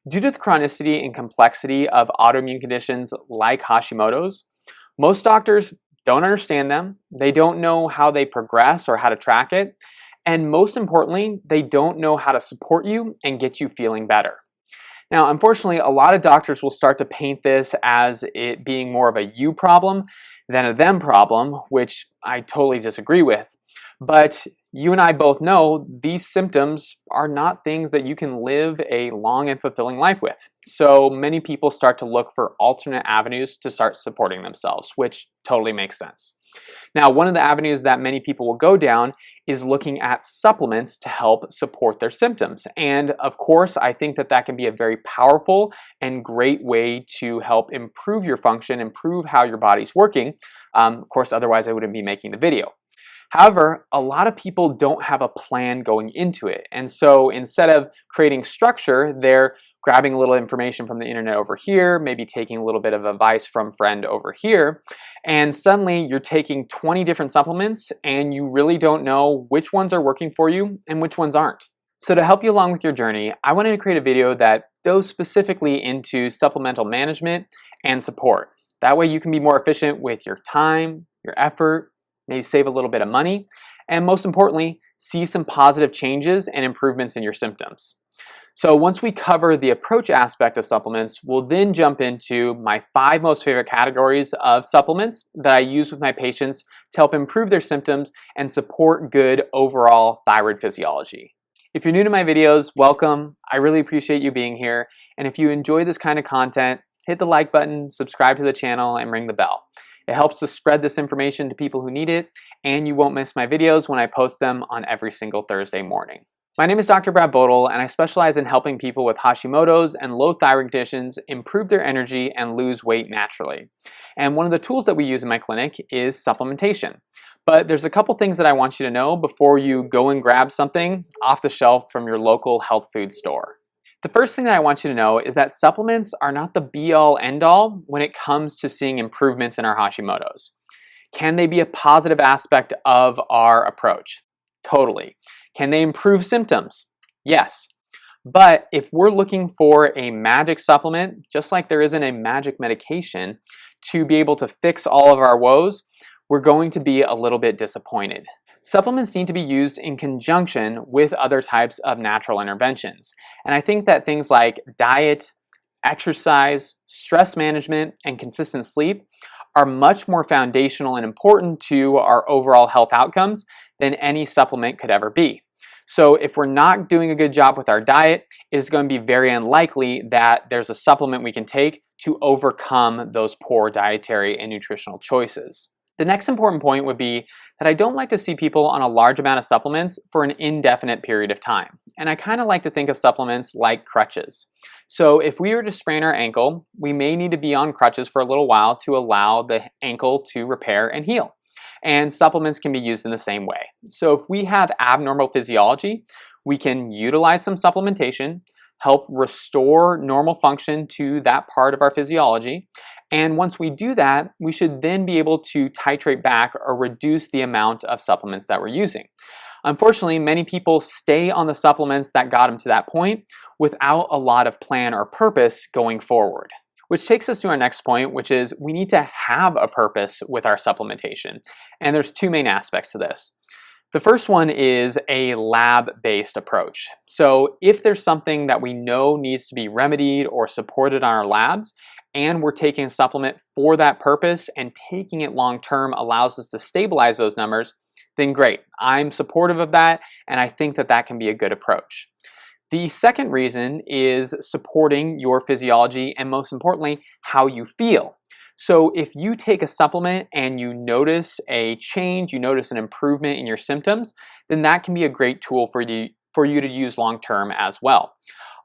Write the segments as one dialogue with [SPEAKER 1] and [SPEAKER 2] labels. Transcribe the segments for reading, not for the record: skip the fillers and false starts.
[SPEAKER 1] Due to the chronicity and complexity of autoimmune conditions like Hashimoto's, most doctors don't understand them, they don't know how they progress or how to track it, and most importantly, they don't know how to support you and get you feeling better. Now, unfortunately, a lot of doctors will start to paint this as it being more of a you problem than a them problem, which I totally disagree with. But you and I both know these symptoms are not things that you can live a long and fulfilling life with. So many people start to look for alternate avenues to start supporting themselves, which totally makes sense. Now, one of the avenues that many people will go down is looking at supplements to help support their symptoms. And of course, I think that that can be a very powerful and great way to help improve your function, improve how your body's working. Of course, otherwise I wouldn't be making the video. However, a lot of people don't have a plan going into it. And so instead of creating structure, they're grabbing a little information from the internet over here, maybe taking a little bit of advice from friend over here, and suddenly you're taking 20 different supplements and you really don't know which ones are working for you and which ones aren't. So to help you along with your journey, I wanted to create a video that goes specifically into supplemental management and support. That way you can be more efficient with your time, your effort, maybe save a little bit of money, and most importantly, see some positive changes and improvements in your symptoms. So once we cover the approach aspect of supplements, we'll then jump into my 5 most favorite categories of supplements that I use with my patients to help improve their symptoms and support good overall thyroid physiology. If you're new to my videos, welcome. I really appreciate you being here. And if you enjoy this kind of content, hit the like button, subscribe to the channel, and ring the bell. It helps to spread this information to people who need it, and you won't miss my videos when I post them on every single Thursday morning. My name is Dr. Bodle, and I specialize in helping people with Hashimoto's and low thyroid conditions improve their energy and lose weight naturally. And one of the tools that we use in my clinic is supplementation. But there's a couple things that I want you to know before you go and grab something off the shelf from your local health food store. The first thing that I want you to know is that supplements are not the be-all, end-all when it comes to seeing improvements in our Hashimoto's. Can they be a positive aspect of our approach? Totally. Can they improve symptoms? Yes. But if we're looking for a magic supplement, just like there isn't a magic medication, to be able to fix all of our woes, we're going to be a little bit disappointed. Supplements need to be used in conjunction with other types of natural interventions. And I think that things like diet, exercise, stress management, and consistent sleep are much more foundational and important to our overall health outcomes than any supplement could ever be. So if we're not doing a good job with our diet, it is going to be very unlikely that there's a supplement we can take to overcome those poor dietary and nutritional choices. The next important point would be that I don't like to see people on a large amount of supplements for an indefinite period of time. And I kind of like to think of supplements like crutches. So if we were to sprain our ankle, we may need to be on crutches for a little while to allow the ankle to repair and heal. And supplements can be used in the same way. So if we have abnormal physiology, we can utilize some supplementation, help restore normal function to that part of our physiology. And once we do that, we should then be able to titrate back or reduce the amount of supplements that we're using. Unfortunately, many people stay on the supplements that got them to that point without a lot of plan or purpose going forward. Which takes us to our next point, which is we need to have a purpose with our supplementation. And there's 2 main aspects to this. The first one is a lab-based approach. So if there's something that we know needs to be remedied or supported on our labs, and we're taking a supplement for that purpose and taking it long-term allows us to stabilize those numbers, then great. I'm supportive of that, and I think that that can be a good approach. The second reason is supporting your physiology and most importantly, how you feel. So if you take a supplement and you notice a change, you notice an improvement in your symptoms, then that can be a great tool for you to use long-term as well.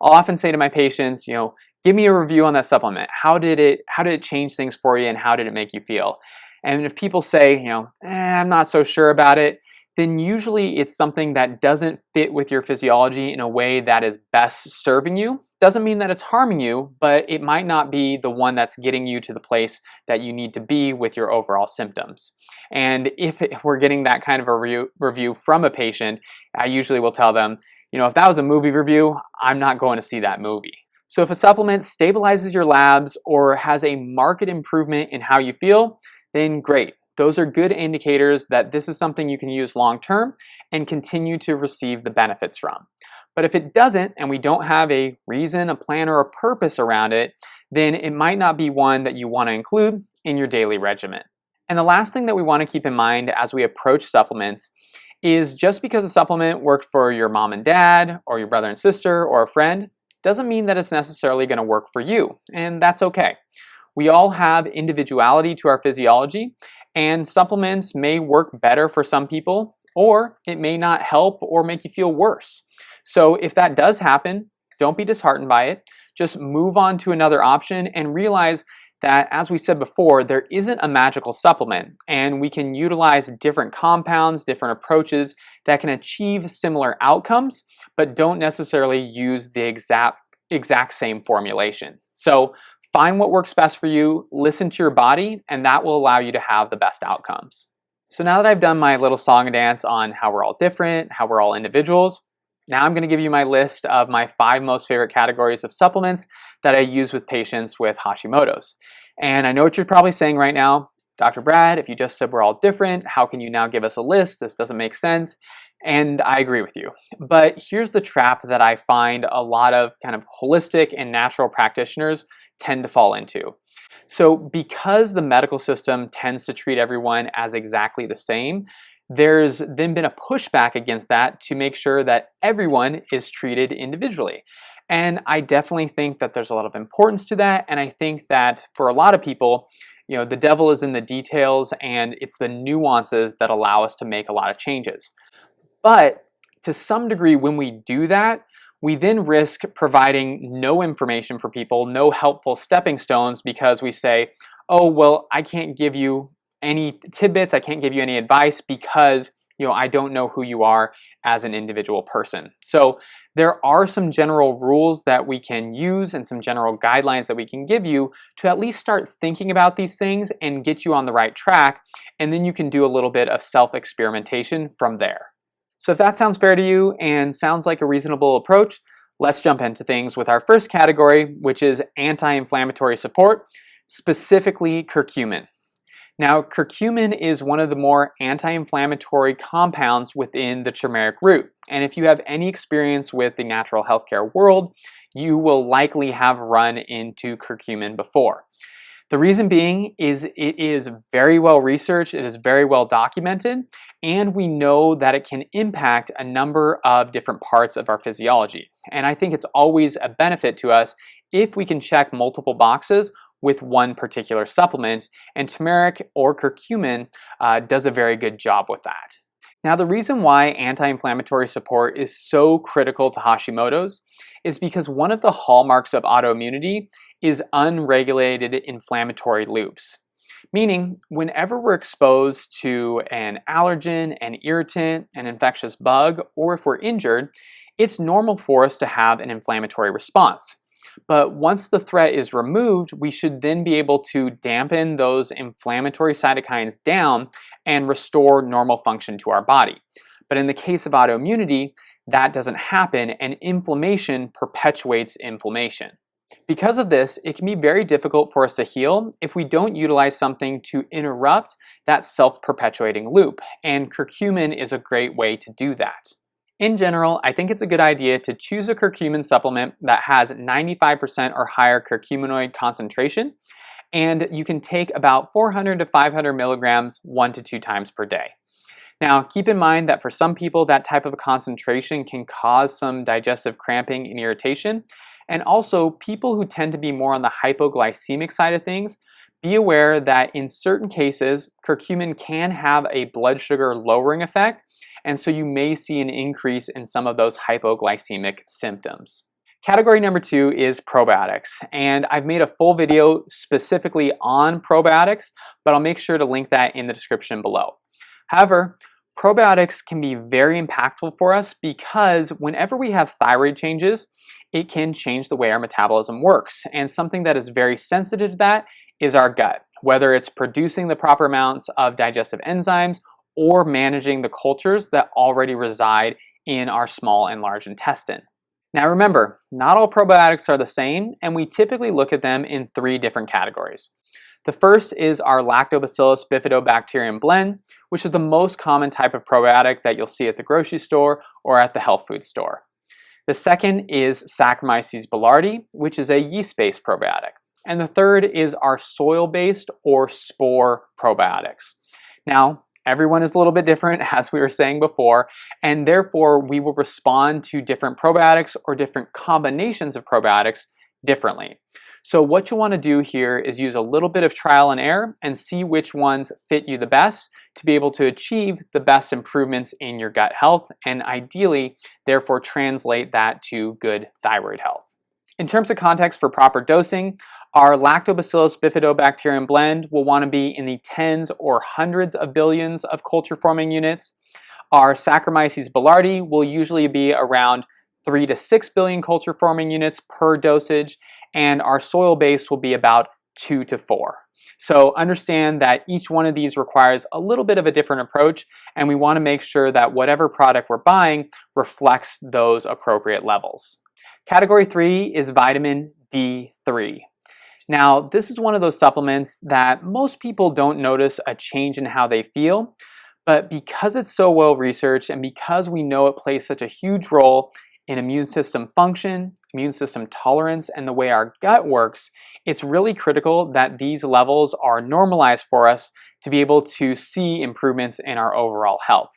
[SPEAKER 1] I'll often say to my patients, give me a review on that supplement. How did it change things for you and how did it make you feel? And if people say, I'm not so sure about it, then usually it's something that doesn't fit with your physiology in a way that is best serving you. Doesn't mean that it's harming you, but it might not be the one that's getting you to the place that you need to be with your overall symptoms. And if we're getting that kind of a review from a patient, I usually will tell them, if that was a movie review, I'm not going to see that movie. So if a supplement stabilizes your labs or has a marked improvement in how you feel, then great. Those are good indicators that this is something you can use long term and continue to receive the benefits from. But if it doesn't, and we don't have a reason, a plan, or a purpose around it, then it might not be one that you want to include in your daily regimen. And the last thing that we want to keep in mind as we approach supplements is just because a supplement worked for your mom and dad, or your brother and sister, or a friend, doesn't mean that it's necessarily going to work for you, and that's okay. We all have individuality to our physiology, and supplements may work better for some people, or it may not help or make you feel worse. So if that does happen, don't be disheartened by it. Just move on to another option and realize that, as we said before, there isn't a magical supplement, and we can utilize different compounds, different approaches that can achieve similar outcomes, but don't necessarily use the exact same formulation. So find what works best for you, listen to your body, and that will allow you to have the best outcomes. So now that I've done my little song and dance on how we're all different, how we're all individuals, now I'm going to give you my list of my 5 most favorite categories of supplements that I use with patients with Hashimoto's. And I know what you're probably saying right now, Dr. Brad, if you just said we're all different, how can you now give us a list? This doesn't make sense. And I agree with you. But here's the trap that I find a lot of kind of holistic and natural practitioners tend to fall into. So because the medical system tends to treat everyone as exactly the same, there's then been a pushback against that to make sure that everyone is treated individually. And I definitely think that there's a lot of importance to that. And I think that for a lot of people, the devil is in the details, and it's the nuances that allow us to make a lot of changes. But to some degree, when we do that, we then risk providing no information for people, no helpful stepping stones, because we say, oh, well, I can't give you any tidbits, I can't give you any advice because I don't know who you are as an individual person. So there are some general rules that we can use and some general guidelines that we can give you to at least start thinking about these things and get you on the right track, and then you can do a little bit of self-experimentation from there. So if that sounds fair to you and sounds like a reasonable approach, let's jump into things with our first category, which is anti-inflammatory support, specifically curcumin. Now, curcumin is one of the more anti-inflammatory compounds within the turmeric root. And if you have any experience with the natural healthcare world, you will likely have run into curcumin before. The reason being is it is very well researched, it is very well documented, and we know that it can impact a number of different parts of our physiology. And I think it's always a benefit to us if we can check multiple boxes with one particular supplement, and turmeric or curcumin does a very good job with that. Now, the reason why anti-inflammatory support is so critical to Hashimoto's is because one of the hallmarks of autoimmunity is unregulated inflammatory loops. Meaning, whenever we're exposed to an allergen, an irritant, an infectious bug, or if we're injured, it's normal for us to have an inflammatory response. But once the threat is removed, we should then be able to dampen those inflammatory cytokines down and restore normal function to our body. But in the case of autoimmunity, that doesn't happen, and inflammation perpetuates inflammation. Because of this, it can be very difficult for us to heal if we don't utilize something to interrupt that self-perpetuating loop, and curcumin is a great way to do that. In general, I think it's a good idea to choose a curcumin supplement that has 95% or higher curcuminoid concentration, and you can take about 400 to 500 milligrams 1 to 2 times per day. Now, keep in mind that for some people, that type of a concentration can cause some digestive cramping and irritation, and also people who tend to be more on the hypoglycemic side of things, be aware that in certain cases, curcumin can have a blood sugar lowering effect, and so you may see an increase in some of those hypoglycemic symptoms. Category number 2 is probiotics, and I've made a full video specifically on probiotics, but I'll make sure to link that in the description below. However, probiotics can be very impactful for us because whenever we have thyroid changes, it can change the way our metabolism works, and something that is very sensitive to that is our gut, whether it's producing the proper amounts of digestive enzymes or managing the cultures that already reside in our small and large intestine. Now remember, not all probiotics are the same, and we typically look at them in 3 different categories. The first is our Lactobacillus bifidobacterium blend, which is the most common type of probiotic that you'll see at the grocery store or at the health food store. The second is Saccharomyces boulardii, which is a yeast-based probiotic. And the third is our soil-based or spore probiotics. Now, everyone is a little bit different, as we were saying before, and therefore we will respond to different probiotics or different combinations of probiotics differently. So what you want to do here is use a little bit of trial and error and see which ones fit you the best to be able to achieve the best improvements in your gut health and ideally, therefore, translate that to good thyroid health. In terms of context for proper dosing, our Lactobacillus bifidobacterium blend will want to be in the tens or hundreds of billions of culture forming units. Our Saccharomyces boulardii will usually be around 3 to 6 billion culture forming units per dosage, and our soil base will be about 2 to 4. So understand that each one of these requires a little bit of a different approach, and we want to make sure that whatever product we're buying reflects those appropriate levels. Category 3 is vitamin D3. Now, this is one of those supplements that most people don't notice a change in how they feel, but because it's so well researched and because we know it plays such a huge role in immune system function, immune system tolerance, and the way our gut works, it's really critical that these levels are normalized for us to be able to see improvements in our overall health.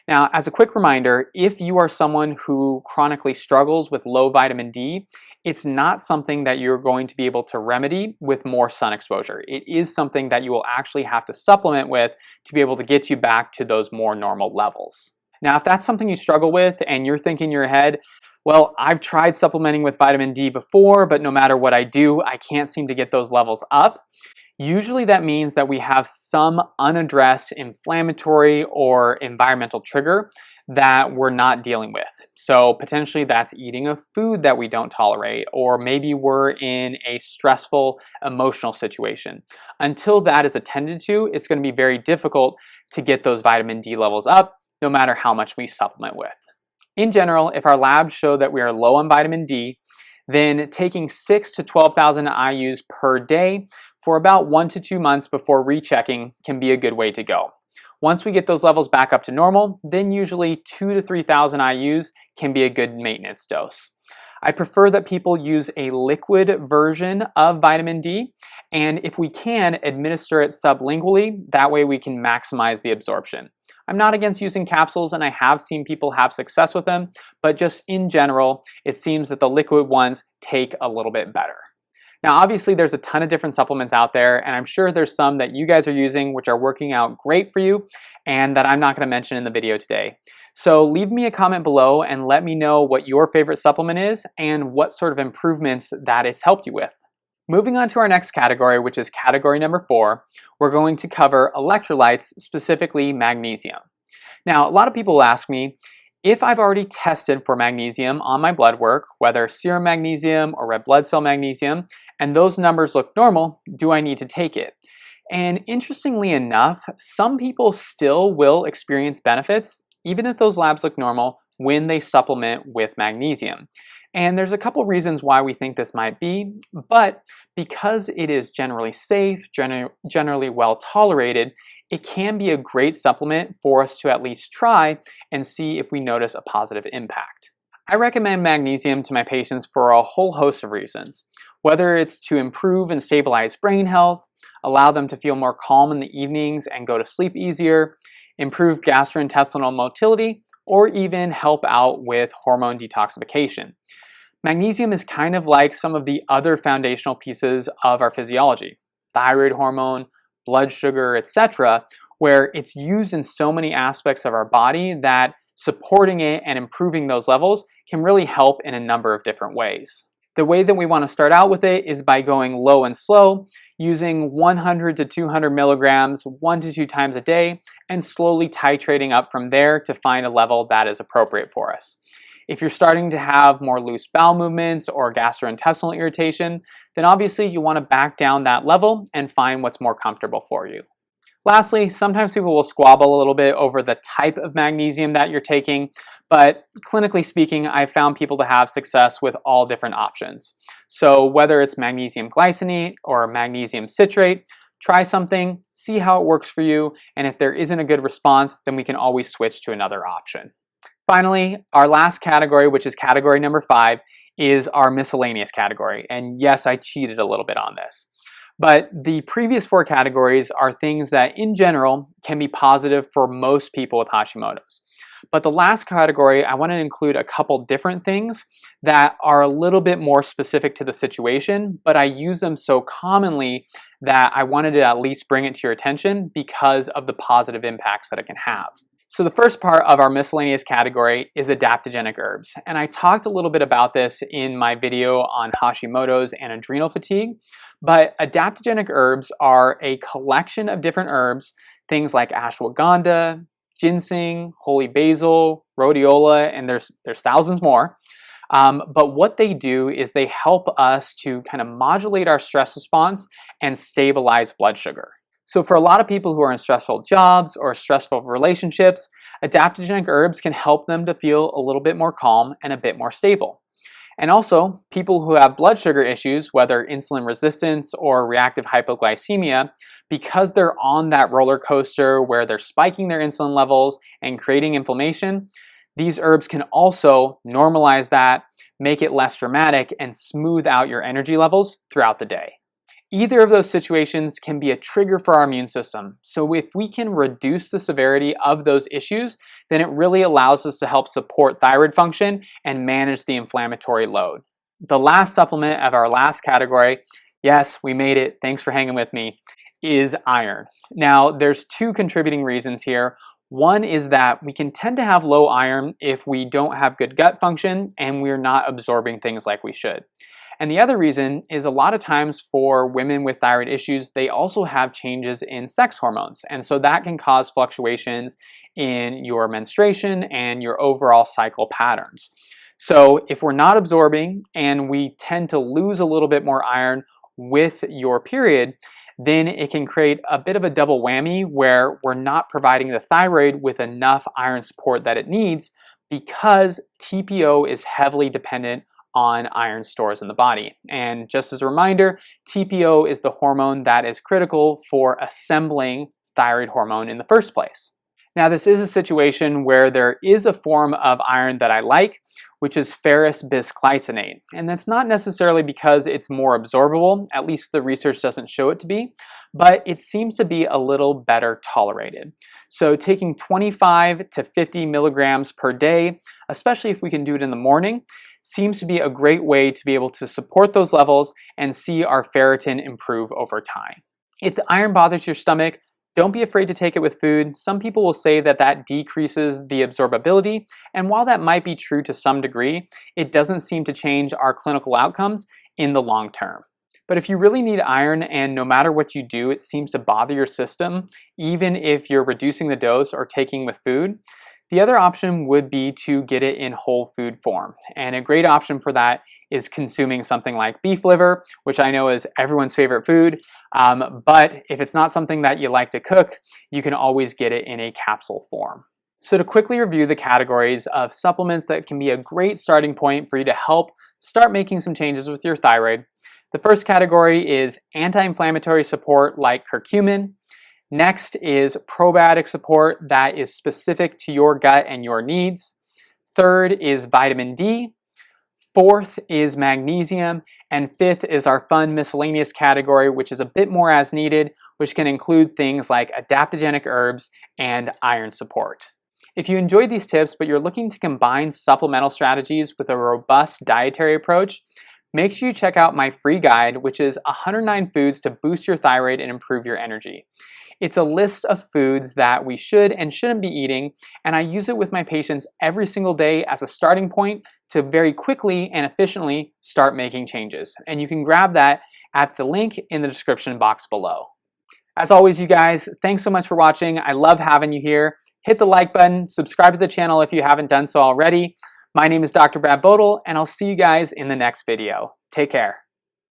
[SPEAKER 1] Now, as a quick reminder, if you are someone who chronically struggles with low vitamin D, it's not something that you're going to be able to remedy with more sun exposure. It is something that you will actually have to supplement with to be able to get you back to those more normal levels. Now, if that's something you struggle with and you're thinking in your head, well, I've tried supplementing with vitamin D before, but no matter what I do, I can't seem to get those levels up. Usually that means that we have some unaddressed inflammatory or environmental trigger that we're not dealing with. So potentially that's eating a food that we don't tolerate, or maybe we're in a stressful emotional situation. Until that is attended to, it's going to be very difficult to get those vitamin D levels up, no matter how much we supplement with. In general, if our labs show that we are low on vitamin D, then taking 6 to 12,000 IUs per day for about 1 to 2 months before rechecking can be a good way to go. Once we get those levels back up to normal, then usually 2 to 3,000 IUs can be a good maintenance dose. I prefer that people use a liquid version of vitamin D, and if we can, administer it sublingually. That way we can maximize the absorption. I'm not against using capsules, and I have seen people have success with them, but just in general, it seems that the liquid ones take a little bit better. Now, obviously, there's a ton of different supplements out there, and I'm sure there's some that you guys are using which are working out great for you and that I'm not going to mention in the video today. So leave me a comment below and let me know what your favorite supplement is and what sort of improvements that it's helped you with. Moving on to our next category, which is category number 4, we're going to cover electrolytes, specifically magnesium. Now, a lot of people ask me, if I've already tested for magnesium on my blood work, whether serum magnesium or red blood cell magnesium, and those numbers look normal, do I need to take it? And interestingly enough, some people still will experience benefits, even if those labs look normal, when they supplement with magnesium. And there's a couple reasons why we think this might be, but because it is generally safe, generally well tolerated, it can be a great supplement for us to at least try and see if we notice a positive impact. I recommend magnesium to my patients for a whole host of reasons, whether it's to improve and stabilize brain health, allow them to feel more calm in the evenings and go to sleep easier, improve gastrointestinal motility, or even help out with hormone detoxification. Magnesium is kind of like some of the other foundational pieces of our physiology, thyroid hormone, blood sugar, etc., where it's used in so many aspects of our body that supporting it and improving those levels can really help in a number of different ways. The way that we want to start out with it is by going low and slow, using 100 to 200 milligrams 1 to 2 times a day, and slowly titrating up from there to find a level that is appropriate for us. If you're starting to have more loose bowel movements or gastrointestinal irritation, then obviously you want to back down that level and find what's more comfortable for you. Lastly, sometimes people will squabble a little bit over the type of magnesium that you're taking, but clinically speaking, I've found people to have success with all different options. So whether it's magnesium glycinate or magnesium citrate, try something, see how it works for you, and if there isn't a good response, then we can always switch to another option. Finally, our last category, which is category number 5, is our miscellaneous category. And yes, I cheated a little bit on this. But the previous 4 categories are things that in general can be positive for most people with Hashimoto's. But the last category, I want to include a couple different things that are a little bit more specific to the situation, but I use them so commonly that I wanted to at least bring it to your attention because of the positive impacts that it can have. So the first part of our miscellaneous category is adaptogenic herbs. And I talked a little bit about this in my video on Hashimoto's and adrenal fatigue, but adaptogenic herbs are a collection of different herbs, things like ashwagandha, ginseng, holy basil, rhodiola, and there's thousands more. But what they do is they help us to kind of modulate our stress response and stabilize blood sugar. So for a lot of people who are in stressful jobs or stressful relationships, adaptogenic herbs can help them to feel a little bit more calm and a bit more stable. And also, people who have blood sugar issues, whether insulin resistance or reactive hypoglycemia, because they're on that roller coaster where they're spiking their insulin levels and creating inflammation, these herbs can also normalize that, make it less dramatic, and smooth out your energy levels throughout the day. Either of those situations can be a trigger for our immune system. So if we can reduce the severity of those issues, then it really allows us to help support thyroid function and manage the inflammatory load. The last supplement of our last category, yes, we made it, thanks for hanging with me, is iron. Now, there's 2 contributing reasons here. One is that we can tend to have low iron if we don't have good gut function and we're not absorbing things like we should. And the other reason is a lot of times for women with thyroid issues, they also have changes in sex hormones. And so that can cause fluctuations in your menstruation and your overall cycle patterns. So if we're not absorbing and we tend to lose a little bit more iron with your period, then it can create a bit of a double whammy where we're not providing the thyroid with enough iron support that it needs because TPO is heavily dependent on iron stores in the body. And just as a reminder, TPO is the hormone that is critical for assembling thyroid hormone in the first place. Now, this is a situation where there is a form of iron that I like, which is ferrous bisglycinate. And that's not necessarily because it's more absorbable, at least the research doesn't show it to be, but it seems to be a little better tolerated. So taking 25 to 50 milligrams per day, especially if we can do it in the morning, seems to be a great way to be able to support those levels and see our ferritin improve over time. If the iron bothers your stomach, don't be afraid to take it with food. Some people will say that that decreases the absorbability, and while that might be true to some degree, it doesn't seem to change our clinical outcomes in the long term. But if you really need iron and no matter what you do, it seems to bother your system, even if you're reducing the dose or taking with food, the other option would be to get it in whole food form. And a great option for that is consuming something like beef liver, which I know is everyone's favorite food. But if it's not something that you like to cook, you can always get it in a capsule form. So to quickly review the categories of supplements that can be a great starting point for you to help start making some changes with your thyroid. The first category is anti-inflammatory support like curcumin. Next is probiotic support that is specific to your gut and your needs. Third is vitamin D. Fourth is magnesium. And fifth is our fun miscellaneous category, which is a bit more as needed, which can include things like adaptogenic herbs and iron support. If you enjoyed these tips, but you're looking to combine supplemental strategies with a robust dietary approach, make sure you check out my free guide, which is 109 foods to boost your thyroid and improve your energy. It's a list of foods that we should and shouldn't be eating, and I use it with my patients every single day as a starting point to very quickly and efficiently start making changes. And you can grab that at the link in the description box below. As always, you guys, thanks so much for watching. I love having you here. Hit the like button, subscribe to the channel if you haven't done so already. My name is Dr. Brad Bodle, and I'll see you guys in the next video. Take care.